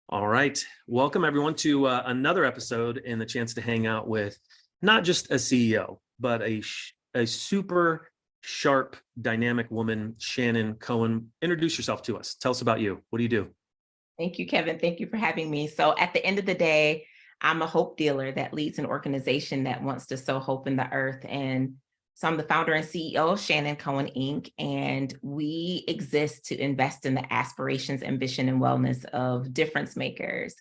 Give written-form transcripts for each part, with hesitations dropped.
All right. Welcome, everyone, to another episode and the chance to hang out with not just a CEO, but a super sharp, dynamic woman, Shannon Cohen. Introduce yourself to us. Tell us about you. What do you do? Thank you, Kevin. Thank you for having me. So at the end of the day, I'm a hope dealer that leads an organization that wants to sow hope in the earth. And so I'm the founder and CEO of Shannon Cohen INC. And we exist to invest in the aspirations, ambition, and wellness of difference makers.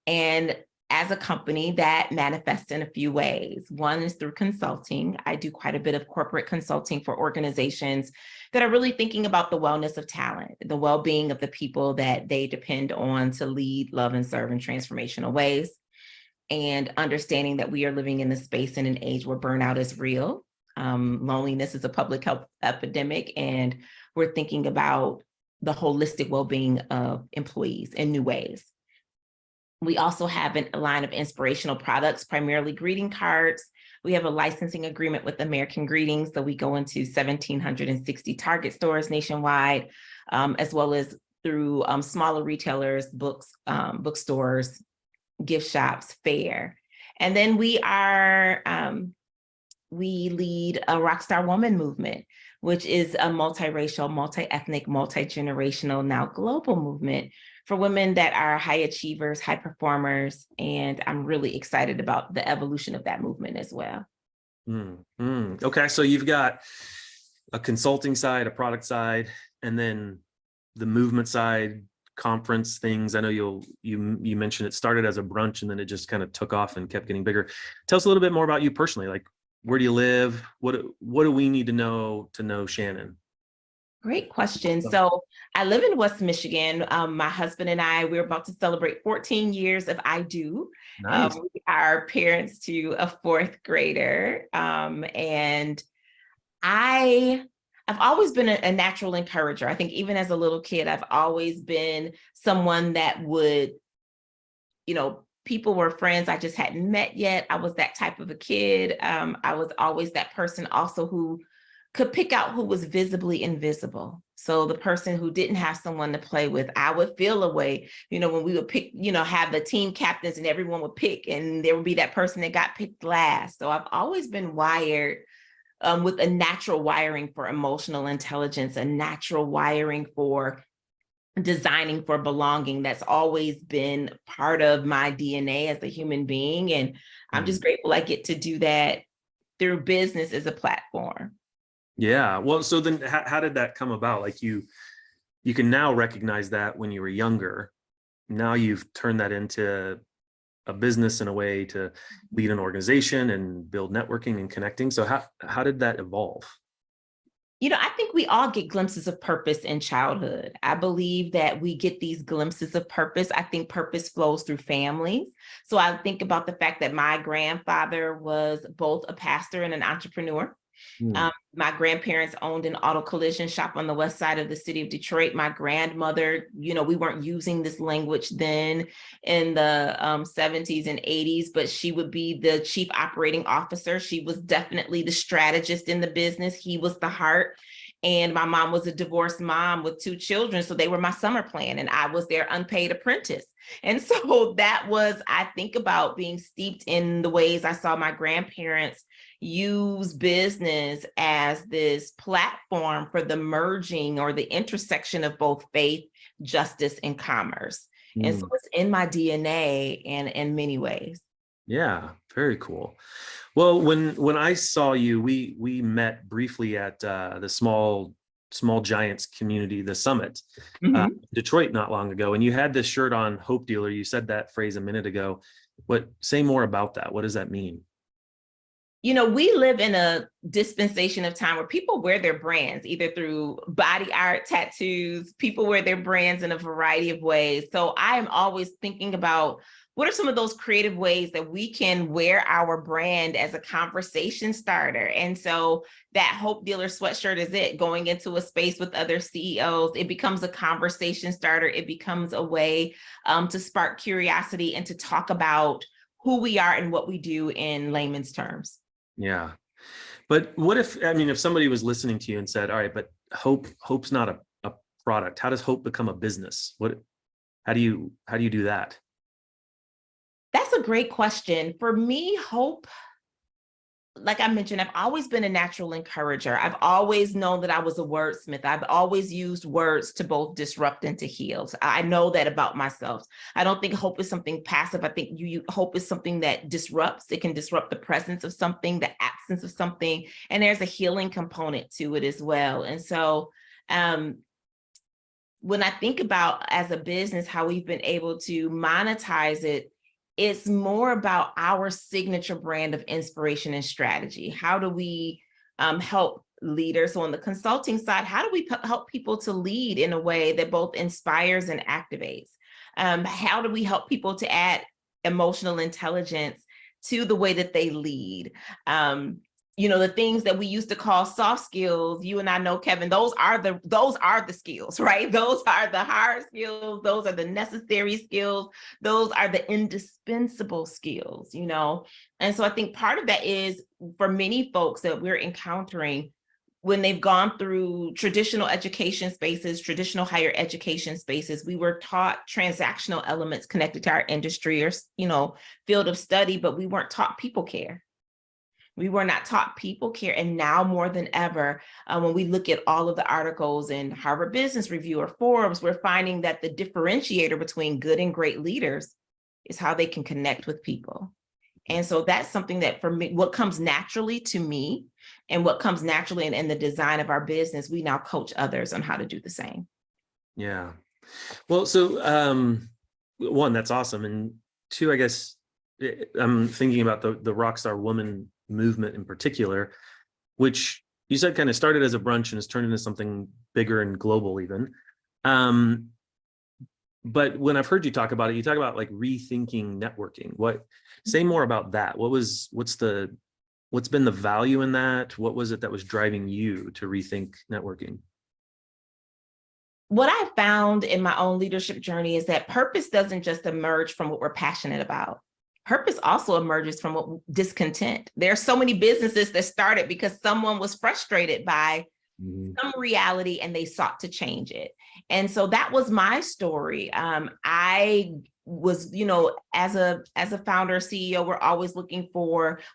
And as a company, that manifests in a few ways. One is through consulting. I do quite a bit of corporate consulting for organizations that are really thinking about the wellness of talent, the well-being of the people that they depend on to lead, love, and serve in transformational ways, and understanding that we are living in a space and an age where burnout is real. Loneliness is a public health epidemic, and we're thinking about the holistic well-being of employees in new ways. We also have a line of inspirational products, primarily greeting cards. We have a licensing agreement with American Greetings, so we go into 1,760 Target stores nationwide, as well as through smaller retailers, bookstores, gift shops, fair. And then we lead a Rockstar Woman movement, which is a multiracial, multi-ethnic, multi-generational, now global movement for women that are high achievers, high performers. And I'm really excited about the evolution of that movement as well. Okay, so you've got a consulting side, a product side, and then the movement side, conference things. I know you mentioned it started as a brunch and then it just kind of took off and kept getting bigger. Tell us a little bit more about you personally. Like, where do you live? What do we need to know Shannon? Great question. So I live in West Michigan. My husband and I, we're about to celebrate 14 years of I Do. Nice. We are parents to a fourth grader. And I've always been a natural encourager. I think even as a little kid, I've always been someone that would, people were friends I just hadn't met yet. I was that type of a kid. I was always that person also who could pick out who was visibly invisible. So the person who didn't have someone to play with, I would feel a way, when we would pick, have the team captains and everyone would pick, and there would be that person that got picked last. So I've always been wired with a natural wiring for emotional intelligence, a natural wiring for designing for belonging. That's always been part of my DNA as a human being. And I'm just grateful I get to do that through business as a platform. Yeah. Well, so then how did that come about? Like you can now recognize that when you were younger. Now you've turned that into a business in a way to lead an organization and build networking and connecting. So how did that evolve? I think we all get glimpses of purpose in childhood. I believe that we get these glimpses of purpose. I think purpose flows through families. So I think about the fact that my grandfather was both a pastor and an entrepreneur. My grandparents owned an auto collision shop on the west side of the city of Detroit. My grandmother, we weren't using this language then in the 70s and 80s, but she would be the chief operating officer. She was definitely the strategist in the business. He was the heart. And my mom was a divorced mom with 2 children. So they were my summer plan and I was their unpaid apprentice. And so that was, I think about being steeped in the ways I saw my grandparents use business as this platform for the merging or the intersection of both faith, justice, and commerce. And so it's in my DNA and in many ways. Yeah, very cool. Well, when I saw you, we met briefly at the small giants community, the summit, Detroit, not long ago, and you had this shirt on, Hope Dealer. You said that phrase a minute ago. Say more about that. What does that mean? We live in a dispensation of time where people wear their brands, either through body art, tattoos. People wear their brands in a variety of ways. So I am always thinking about what are some of those creative ways that we can wear our brand as a conversation starter. And so that Hope Dealer sweatshirt is it, going into a space with other CEOs. It becomes a conversation starter. It becomes a way to spark curiosity and to talk about who we are and what we do in layman's terms. Yeah. But what if somebody was listening to you and said, all right, but hope's not a product. How does hope become a business? How do you do that? That's a great question. For me, hope, like I mentioned, I've always been a natural encourager. I've always known that I was a wordsmith. I've always used words to both disrupt and to heal. So I know that about myself. I don't think hope is something passive. I think hope is something that disrupts. It can disrupt the presence of something, the absence of something, and there's a healing component to it as well. And so when I think about as a business, how we've been able to monetize it, it's more about our signature brand of inspiration and strategy. How do we help leaders? So on the consulting side, how do we help people to lead in a way that both inspires and activates? How do we help people to add emotional intelligence to the way that they lead? The things that we used to call soft skills, you and I know, Kevin, those are the skills, right? Those are the hard skills. Those are the necessary skills. Those are the indispensable skills, And so I think part of that is for many folks that we're encountering when they've gone through traditional education spaces, traditional higher education spaces, we were taught transactional elements connected to our industry or, field of study, but we weren't taught people care. We were not taught people care. And now more than ever, when we look at all of the articles in Harvard Business Review or Forbes, we're finding that the differentiator between good and great leaders is how they can connect with people. And so that's something that for me, what comes naturally to me and what comes naturally in the design of our business, we now coach others on how to do the same. Yeah. Well, so one, that's awesome. And two, I guess I'm thinking about the Rockstar Woman movement in particular, which you said kind of started as a brunch and has turned into something bigger and global even. But when I've heard you talk about it, you talk about like rethinking networking. Say more about that. What's been the value in that? What was it that was driving you to rethink networking? What I found in my own leadership journey is that purpose doesn't just emerge from what we're passionate about. Purpose also emerges from discontent. There are so many businesses that started because someone was frustrated by some reality and they sought to change it. And so that was my story. I was, as a founder, CEO, we're always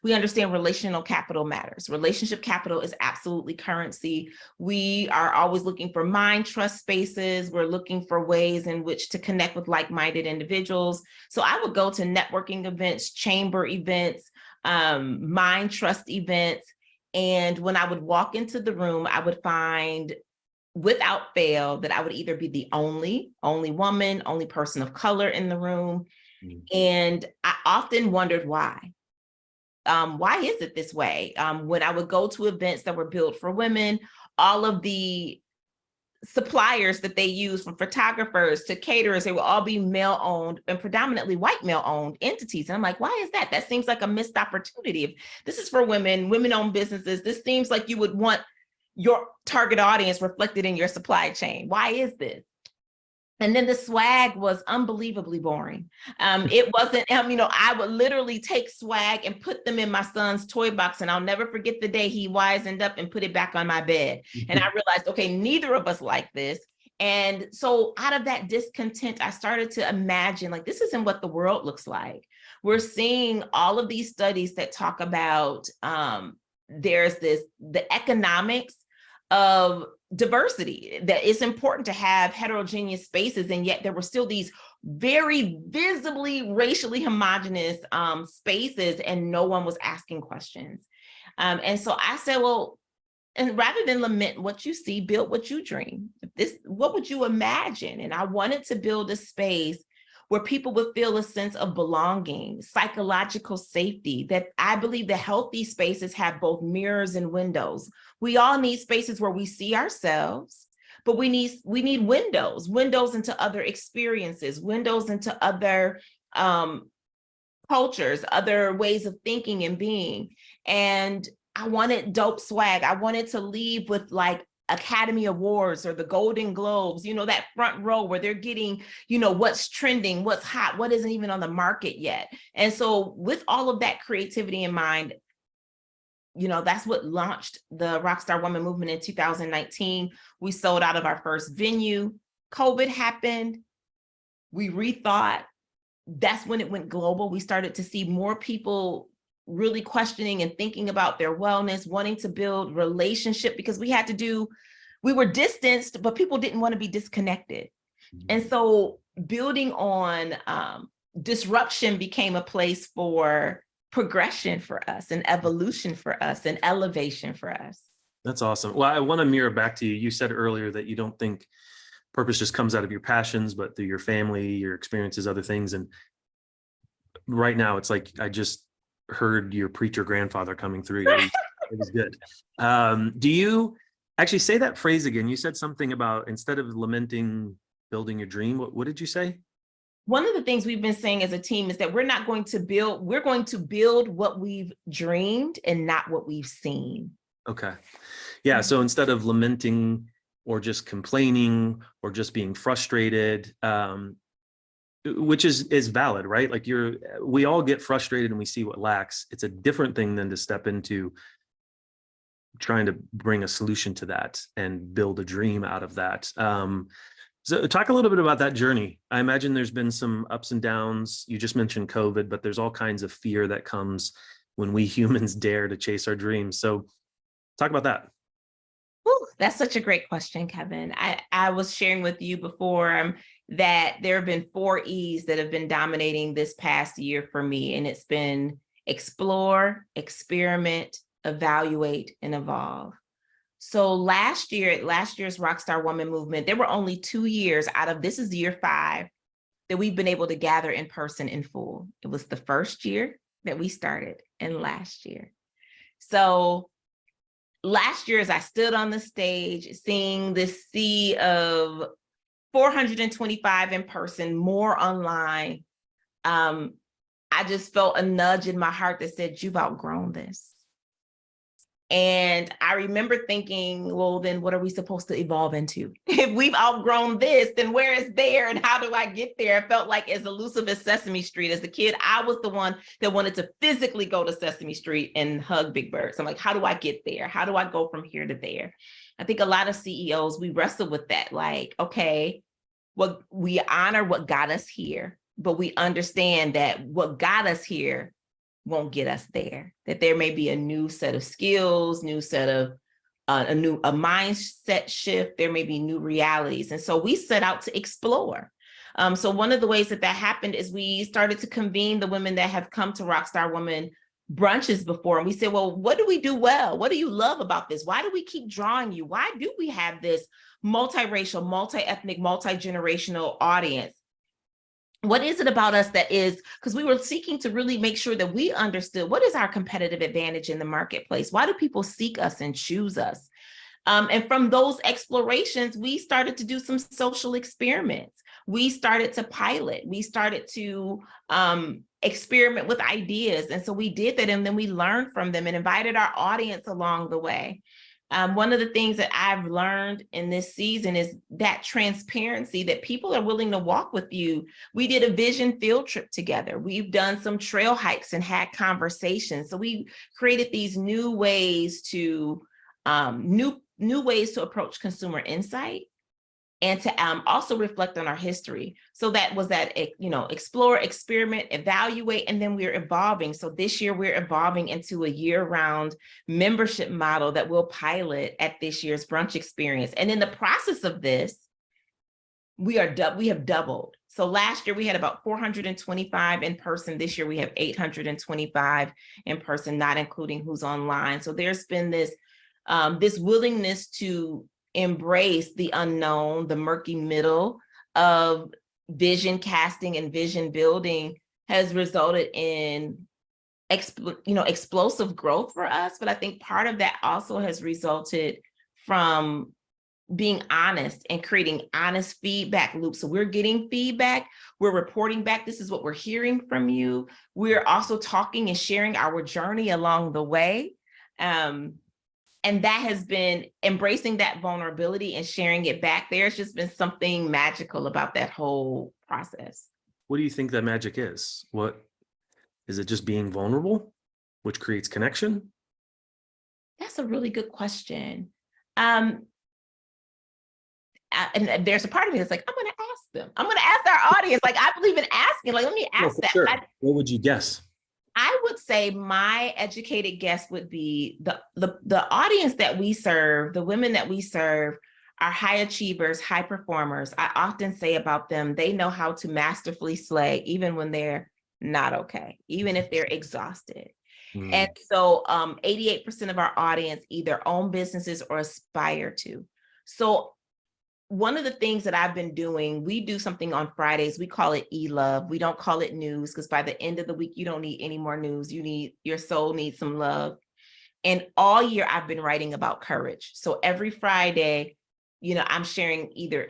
we understand relational capital matters. Relationship capital is absolutely currency. We are always looking for mind trust spaces. We're looking for ways in which to connect with like-minded individuals. So I would go to networking events, chamber events, mind trust events. And when I would walk into the room, I would find without fail that I would either be the only woman, only person of color in the room. And I often wondered why. Why is it this way? When I would go to events that were built for women, all of the suppliers that they use, from photographers to caterers, they will all be male-owned and predominantly white male-owned entities. And I'm like, why is that? That seems like a missed opportunity. If this is for women-owned businesses, this seems like you would want your target audience reflected in your supply chain. Why is this? And then the swag was unbelievably boring. It wasn't, I would literally take swag and put them in my son's toy box. And I'll never forget the day he wisened up and put it back on my bed. And I realized, okay, neither of us like this. And so out of that discontent, I started to imagine, like, this isn't what the world looks like. We're seeing all of these studies that talk about the economics of diversity, that it's important to have heterogeneous spaces, and yet there were still these very visibly racially homogenous spaces, and no one was asking questions. And so I said, well, and rather than lament what you see, build what you dream. What would you imagine? And I wanted to build a space where people would feel a sense of belonging, psychological safety, that I believe the healthy spaces have both mirrors and windows. We all need spaces where we see ourselves, but we need windows into other experiences, windows into other cultures, other ways of thinking and being. And I wanted dope swag. I wanted to leave with like Academy Awards or the Golden Globes, that front row where they're getting, what's trending, what's hot, what isn't even on the market yet. And so with all of that creativity in mind, that's what launched the Rockstar Woman movement in 2019. We sold out of our first venue. COVID happened. we rethought. That's when it went global. We started to see more people really questioning and thinking about their wellness, wanting to build relationship, because we were distanced, but people didn't want to be disconnected. And so building on disruption became a place for progression for us, and evolution for us, and elevation for us. That's awesome. Well, I want to mirror back to you. You said earlier that you don't think purpose just comes out of your passions, but through your family, your experiences, other things. And right now it's like, I just heard your preacher grandfather coming through. It was good. Do you actually say that phrase again? You said something about, instead of lamenting, building your dream. What did you say? One of the things we've been saying as a team is that we're going to build what we've dreamed and not what we've seen. Okay. Yeah. So instead of lamenting or just complaining or just being frustrated, which is valid, right? Like we all get frustrated and we see what lacks. It's a different thing than to step into trying to bring a solution to that and build a dream out of that. So talk a little bit about that journey. I imagine there's been some ups and downs. You just mentioned COVID, but there's all kinds of fear that comes when we humans dare to chase our dreams. So talk about that. Ooh, that's such a great question, Kevin. I was sharing with you before that there have been 4 E's that have been dominating this past year for me. And it's been explore, experiment, evaluate, and evolve. So last year's Rockstar Woman movement, there were only 2 years out of, this is year 5, that we've been able to gather in person in full. It was the first year that we started, and last year. So last year, as I stood on the stage, seeing this sea of 425 in person, more online, I just felt a nudge in my heart that said, you've outgrown this. And I remember thinking, well, then what are we supposed to evolve into? If we've outgrown this, then where is there and how do I get there? It felt like, as elusive as Sesame Street. As a kid, I was the one that wanted to physically go to Sesame Street and hug Big Bird. So I'm like, how do I get there? How do I go from here to there? I think a lot of CEOs, we wrestle with that. Like, okay, well, we honor what got us here, but we understand that what got us here won't get us there, that there may be a new set of skills, new set of a mindset shift. There may be new realities. And so we set out to explore. So one of the ways that happened is we started to convene the women that have come to Rockstar Woman brunches before. And we said, well, what do we do well? What do you love about this? Why do we keep drawing you? Why do we have this multiracial, multi-ethnic, multi-generational audience? What is it about us that is, because we were seeking to really make sure that we understood what is our competitive advantage in the marketplace? Why do people seek us and choose us? And from those explorations, we started to do some social experiments. We started to pilot. We started to experiment with ideas. And so we did that, and then we learned from them and invited our audience along the way. One of the things that I've learned in this season is that transparency, that people are willing to walk with you. We did a vision field trip together. We've done some trail hikes and had conversations. So we created these new ways to new ways to approach consumer insight, and to also reflect on our history. So that was that, explore, experiment, evaluate, and then we're evolving. So this year we're evolving into a year-round membership model that we'll pilot at this year's brunch experience. And in the process of this, we have doubled. So last year we had about 425 in person. This year we have 825 in person, not including who's online. So there's been this willingness to embrace the unknown, the murky middle of vision casting and vision building has resulted in explosive growth for us. But I think part of that also has resulted from being honest and creating honest feedback loops. So we're getting feedback, we're reporting back, this is what we're hearing from you. We're also talking and sharing our journey along the way. And that has been embracing that vulnerability and sharing it back. There's just been something magical about that whole process. What do you think that magic is? What is it? Just being vulnerable, which creates connection? That's a really good question. And there's a part of me that's like, I'm going to ask them. I'm going to ask our audience. Like, I believe in asking. Like, let me No, ask for that. sure. What would you guess? I would say my educated guess would be the audience that we serve, the women that we serve are high achievers, high performers. I often say about them, they know how to masterfully slay, even when they're not okay, even if they're exhausted. And so 88% of our audience either own businesses or aspire to. So one of the things that I've been doing, we do something on Fridays, we call it e-love. We don't call it news because by the end of the week, you don't need any more news. Your soul needs some love. And all year I've been writing about courage. So every Friday, I'm sharing either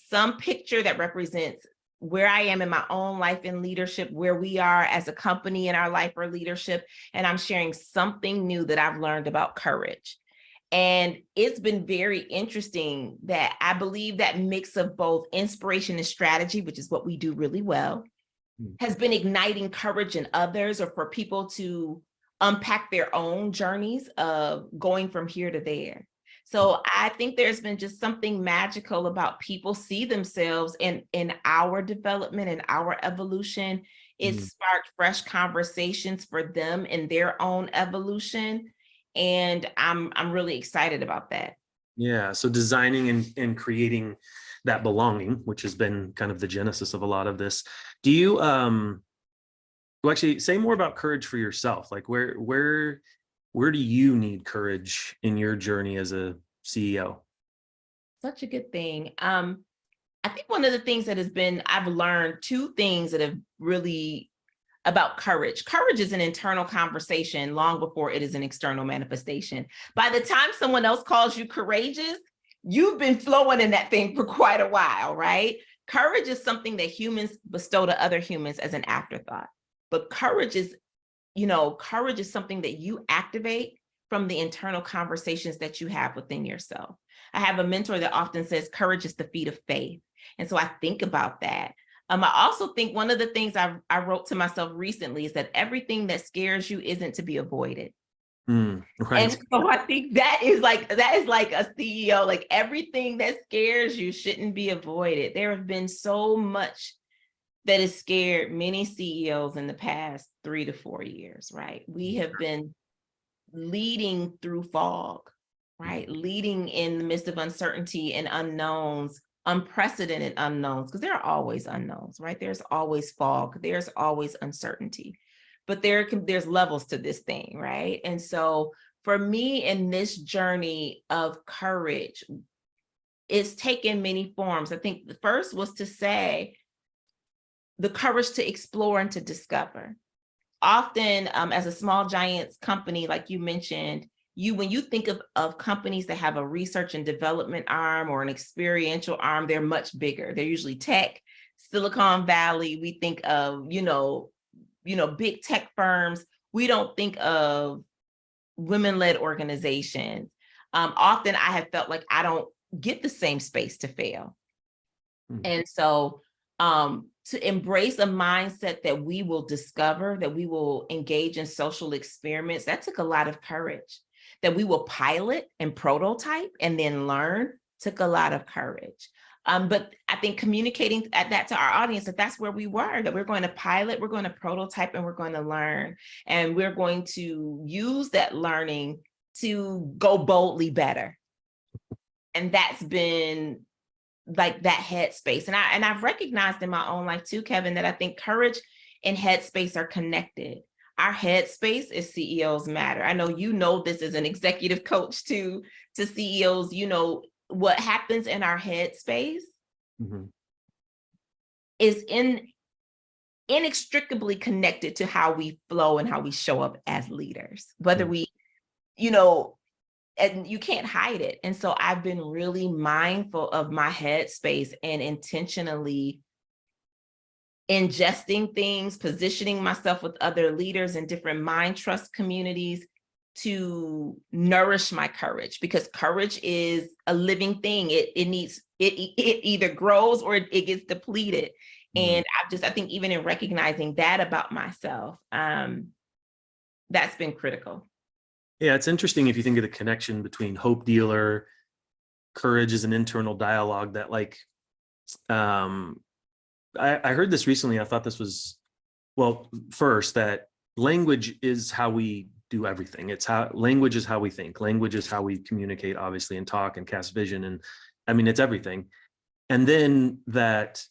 some picture that represents where I am in my own life and leadership, where we are as a company in our life or leadership. And I'm sharing something new that I've learned about courage. And it's been very interesting that I believe that mix of both inspiration and strategy, which is what we do really well, has been igniting courage in others or for people to unpack their own journeys of going from here to there. So I think there's been just something magical about people see themselves in our development and our evolution. It sparked fresh conversations for them in their own evolution. And I'm really excited about that. Yeah. So designing and creating that belonging, which has been kind of the genesis of a lot of this. Do you well, actually say more about courage for yourself? Like where do you need courage in your journey as a CEO? Such a good thing. I think one of the things that I've learned two things that have really about courage. Courage is an internal conversation long before it is an external manifestation. By the time someone else calls you courageous, you've been flowing in that thing for quite a while, right? Courage is something that humans bestow to other humans as an afterthought. But courage is something that you activate from the internal conversations that you have within yourself. I have a mentor that often says courage is the feat of faith. And so I think about that. I also think one of the things I wrote to myself recently is that everything that scares you isn't to be avoided. Right. And so I think that is like a CEO, like everything that scares you shouldn't be avoided. There have been so much that has scared many CEOs in the past 3 to 4 years, right? We have been leading through fog, right? Leading in the midst of uncertainty and unknowns, unprecedented unknowns, because there are always unknowns, right? There's always fog, there's always uncertainty, but there's levels to this thing, right? And so for me in this journey of courage, it's taken many forms. I think the first was to say the courage to explore and to discover. Often as a small giants company, like you mentioned, when you think of companies that have a research and development arm or an experiential arm, they're much bigger. They're usually tech, Silicon Valley. We think of, big tech firms. We don't think of women-led organizations. Often I have felt like I don't get the same space to fail. And so to embrace a mindset that we will discover, that we will engage in social experiments, that took a lot of courage. That we will pilot and prototype and then learn took a lot of courage. But I think communicating that to our audience, that's where we were, that we're going to pilot, we're going to prototype, and we're going to learn. And we're going to use that learning to go boldly better. And that's been like that headspace. And I've recognized in my own life too, Kevin, that I think courage and headspace are connected. Our headspace is CEOs matter. I know this as an executive coach to CEOs, what happens in our headspace is inextricably connected to how we flow and how we show up as leaders, whether we, and you can't hide it. And so I've been really mindful of my headspace and intentionally ingesting things, positioning myself with other leaders in different mind trust communities to nourish my courage, because courage is a living thing. It either grows or it gets depleted. And I think even in recognizing that about myself, that's been critical. Yeah, it's interesting if you think of the connection between hope dealer, courage is an internal dialogue that I heard this recently. I thought this was, well, first, that language is how we do everything. It's how language is how we think. Language is how we communicate, obviously, and talk and cast vision. And I mean, it's everything. And then that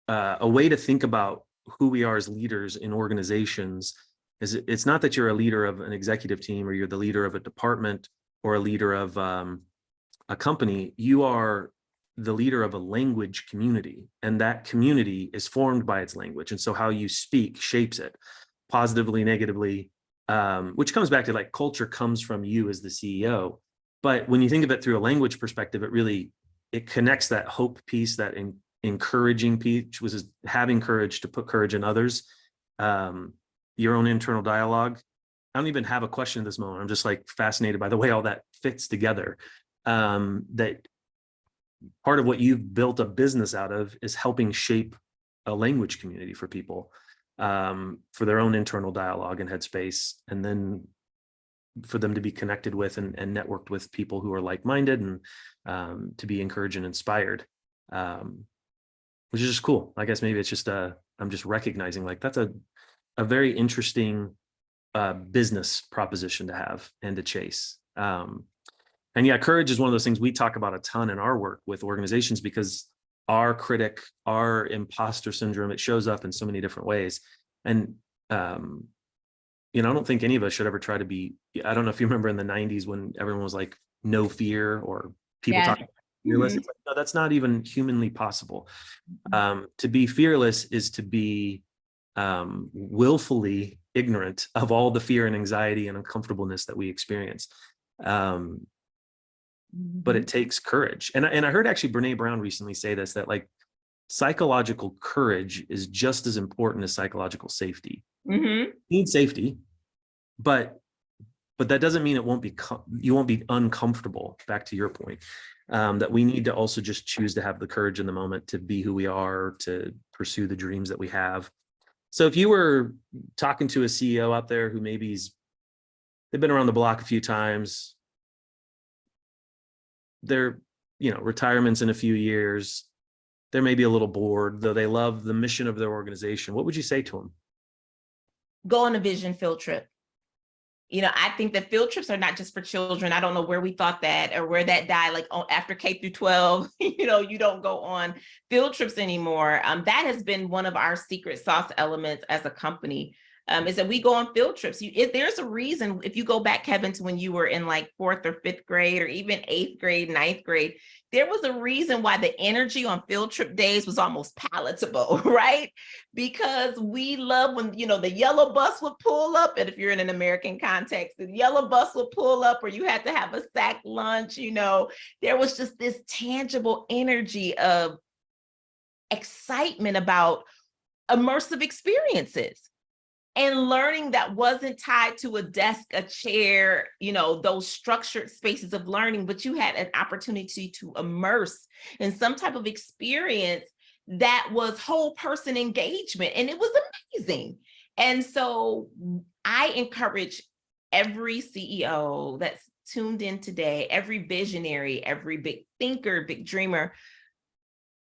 a way to think about who we are as leaders in organizations is it's not that you're a leader of an executive team or you're the leader of a department or a leader of a company. You are the leader of a language community, and that community is formed by its language. And so how you speak shapes it positively, negatively, which comes back to like culture comes from you as the CEO. But when you think of it through a language perspective, it connects that hope piece, that encouraging piece, which is having courage to put courage in others, your own internal dialogue. I don't even have a question at this moment. I'm just like fascinated by the way all that fits together. That part of what you've built a business out of is helping shape a language community for people, for their own internal dialogue and headspace, and then for them to be connected with and networked with people who are like-minded, and to be encouraged and inspired, which is just cool. I guess maybe it's just I'm just recognizing like that's a very interesting business proposition to have and to chase. And yeah, courage is one of those things we talk about a ton in our work with organizations, because our critic, our imposter syndrome, it shows up in so many different ways. And, I don't think any of us should ever try to be, I don't know if you remember in the 90s when everyone was like, no fear, or people talking about fearless. It's like, no, that's not even humanly possible. To be fearless is to be willfully ignorant of all the fear and anxiety and uncomfortableness that we experience. But it takes courage. And I heard actually Brene Brown recently say this, that like psychological courage is just as important as psychological safety. You need safety, but that doesn't mean you won't be uncomfortable, back to your point, that we need to also just choose to have the courage in the moment to be who we are, to pursue the dreams that we have. So if you were talking to a CEO out there who they've been around the block a few times, their retirement's in a few years, they're maybe a little bored, though they love the mission of their organization, what would you say to them? Go on a vision field trip. I think that field trips are not just for children. I don't know where we thought that, or where that died, like after K through 12, you don't go on field trips anymore. That has been one of our secret sauce elements as a company, is that we go on field trips. There's a reason, if you go back, Kevin, to when you were in like 4th or 5th grade, or even 8th grade, 9th grade, there was a reason why the energy on field trip days was almost palatable, right? Because we love when, the yellow bus would pull up, and if you're in an American context, the yellow bus would pull up, or you had to have a sack lunch, there was just this tangible energy of excitement about immersive experiences. And learning that wasn't tied to a desk, a chair, those structured spaces of learning, but you had an opportunity to immerse in some type of experience that was whole person engagement. And it was amazing. And so I encourage every CEO that's tuned in today, every visionary, every big thinker, big dreamer,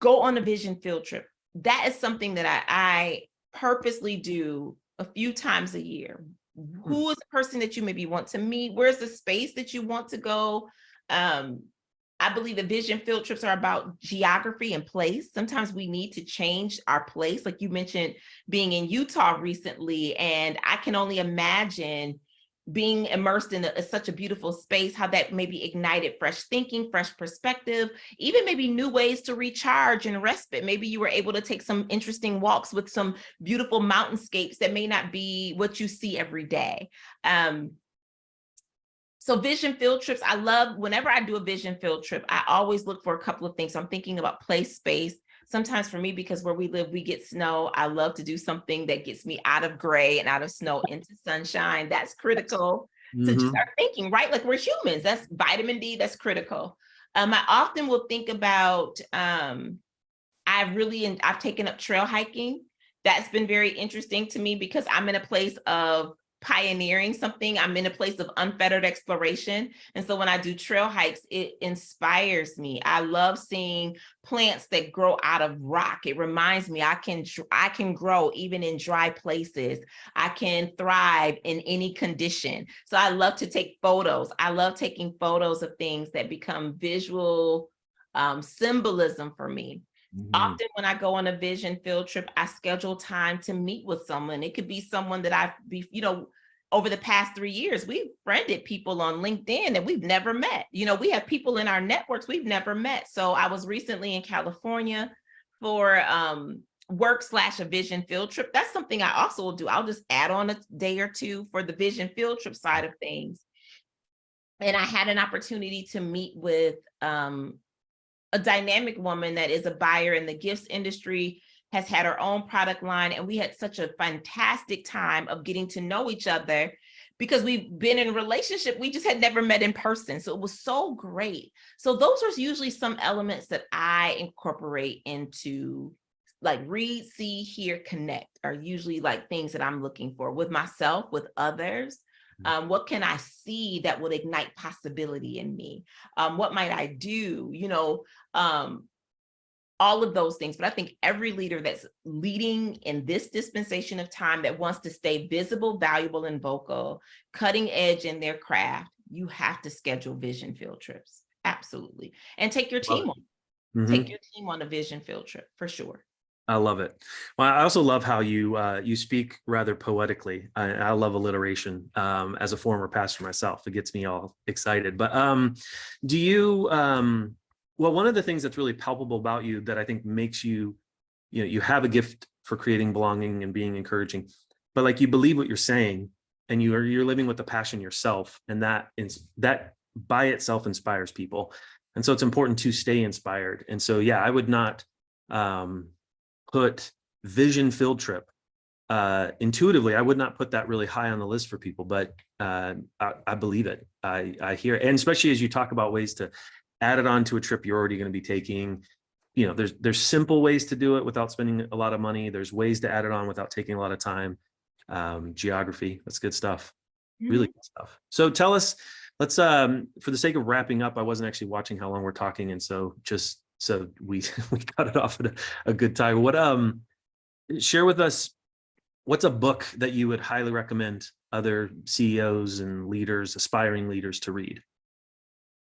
go on a vision field trip. That is something that I purposely do a few times a year. Who is the person that you maybe want to meet? Where's the space that you want to go? I believe the vision field trips are about geography and place. Sometimes we need to change our place. Like you mentioned being in Utah recently, and I can only imagine being immersed in such a beautiful space, how that maybe ignited fresh thinking, fresh perspective, even maybe new ways to recharge and respite. Maybe you were able to take some interesting walks with some beautiful mountainscapes that may not be what you see every day. So vision field trips, I love, whenever I do a vision field trip, I always look for a couple of things. I'm thinking about place, space. Sometimes for me, because where we live, we get snow. I love to do something that gets me out of gray and out of snow into sunshine. That's critical to just start thinking, right? Like we're humans, that's vitamin D, that's critical. I often will think about, I've taken up trail hiking. That's been very interesting to me because I'm in a place of pioneering something. I'm in a place of unfettered exploration. And so when I do trail hikes, it inspires me. I love seeing plants that grow out of rock. It reminds me I can grow even in dry places. I can thrive in any condition. So I love to take photos. I love taking photos of things that become visual symbolism for me. Often when I go on a vision field trip, I schedule time to meet with someone. It could be someone that over the past 3 years, we've friended people on LinkedIn that we've never met. We have people in our networks we've never met. So I was recently in California for work/a vision field trip. That's something I also will do. I'll just add on a day or two for the vision field trip side of things. And I had an opportunity to meet with a dynamic woman that is a buyer in the gifts industry, has had her own product line. And we had such a fantastic time of getting to know each other because we've been in a relationship. We just had never met in person. So it was so great. So those are usually some elements that I incorporate into, like, read, see, hear, connect are usually like things that I'm looking for with myself, with others. What can I see that would ignite possibility in me? What might I do? All of those things. But I think every leader that's leading in this dispensation of time that wants to stay visible, valuable, and vocal, cutting edge in their craft, you have to schedule vision field trips. Absolutely. And take your team on. Take your team on a vision field trip for sure. I love it. Well, I also love how you speak rather poetically. I love alliteration. As a former pastor myself, it gets me all excited. But do you? Well, one of the things that's really palpable about you that I think makes you, you have a gift for creating belonging and being encouraging, but like you believe what you're saying, and you're living with the passion yourself, and that by itself inspires people. And so it's important to stay inspired. And so, yeah, I would not put vision field trip intuitively. I would not put that really high on the list for people, but I believe it. I hear it. And especially as you talk about ways to add it on to a trip you're already going to be taking. There's simple ways to do it without spending a lot of money. There's ways to add it on without taking a lot of time. Geography, that's good stuff. Really good stuff. So tell us, let's for the sake of wrapping up, I wasn't actually watching how long we're talking, and so we got it off at a good time. What share with us, what's a book that you would highly recommend other CEOs and leaders, aspiring leaders, to read?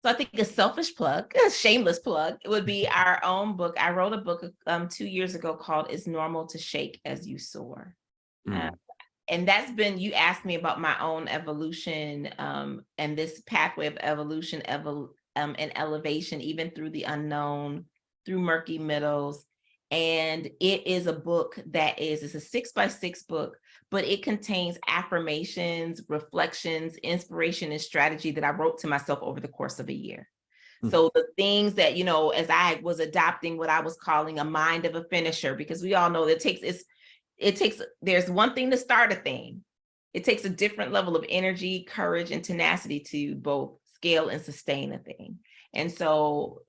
So I think a selfish plug, a shameless plug, it would be our own book. I wrote a book 2 years ago called "It's Normal to Shake as You Soar." And that's been, you asked me about my own evolution and this pathway of evolution and elevation, even through the unknown, through murky middles. And it is a book it's a 6x6 book, but it contains affirmations, reflections, inspiration, and strategy that I wrote to myself over the course of a year. So the things that, as I was adopting what I was calling a mind of a finisher, because we all know that there's one thing to start a thing. It takes a different level of energy, courage, and tenacity to both scale and sustain a thing. And so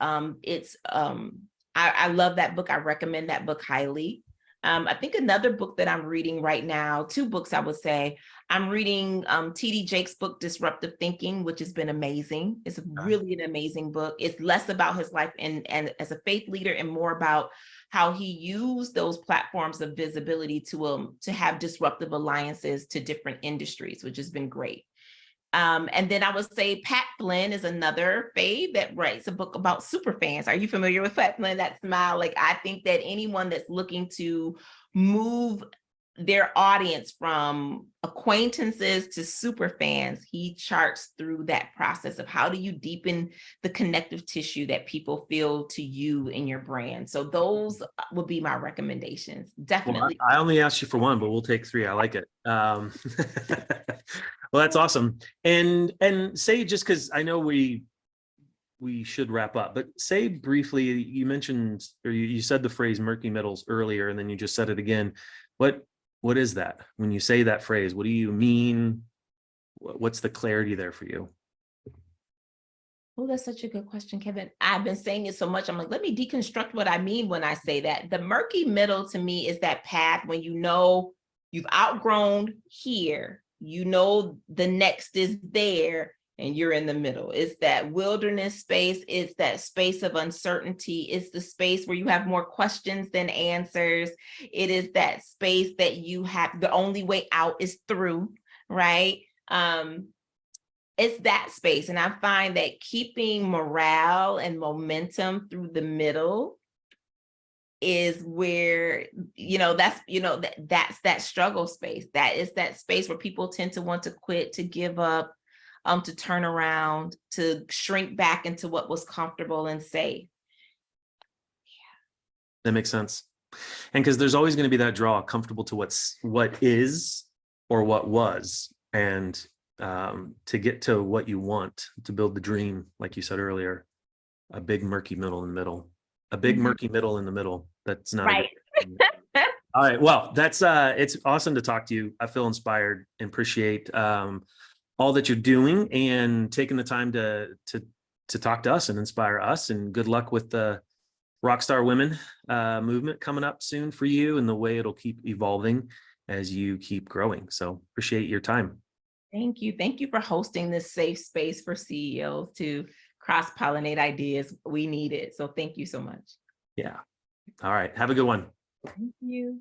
I love that book. I recommend that book highly. I think another book that I'm reading right now, 2 books I would say, I'm reading T.D. Jakes' book, Disruptive Thinking, which has been amazing. It's really an amazing book. It's less about his life and as a faith leader and more about how he used those platforms of visibility to have disruptive alliances to different industries, which has been great. And then I would say Pat Flynn is another fave that writes a book about superfans. Are you familiar with Pat Flynn? That smile. Like, I think that anyone that's looking to move their audience from acquaintances to superfans, he charts through that process of how do you deepen the connective tissue that people feel to you and your brand. So those would be my recommendations. Definitely. Well, I only asked you for one, but we'll take 3. I like it. Well, that's awesome. And say, just because I know we should wrap up, but say briefly, you mentioned, or you said the phrase murky middles earlier, and then you just said it again. What is that? When you say that phrase, what do you mean? What's the clarity there for you? Oh, that's such a good question, Kevin. I've been saying it so much. I'm like, let me deconstruct what I mean when I say that. The murky middle to me is that path when you've outgrown here you know the next is there and you're in the middle. It's that wilderness space. It's that space of uncertainty. It's the space where you have more questions than answers. It is that space that you have, the only way out is through, right? It's that space. And I find that keeping morale and momentum through the middle is where, that's that struggle space. That is that space where people tend to want to quit, to give up, to turn around, to shrink back into what was comfortable and safe. That makes sense. And because there's always going to be that draw comfortable to what is or what was, and to get to what you want, to build the dream, like you said earlier, a big murky middle in the middle, a big murky middle in the middle. That's not right. All right. Well, that's it's awesome to talk to you. I feel inspired and appreciate all that you're doing and taking the time to talk to us and inspire us. And good luck with the Rockstar Women movement coming up soon for you, and the way it'll keep evolving as you keep growing. So appreciate your time. Thank you. Thank you for hosting this safe space for CEOs to cross-pollinate ideas. We need it. So thank you so much. Yeah. All right. Have a good one. Thank you.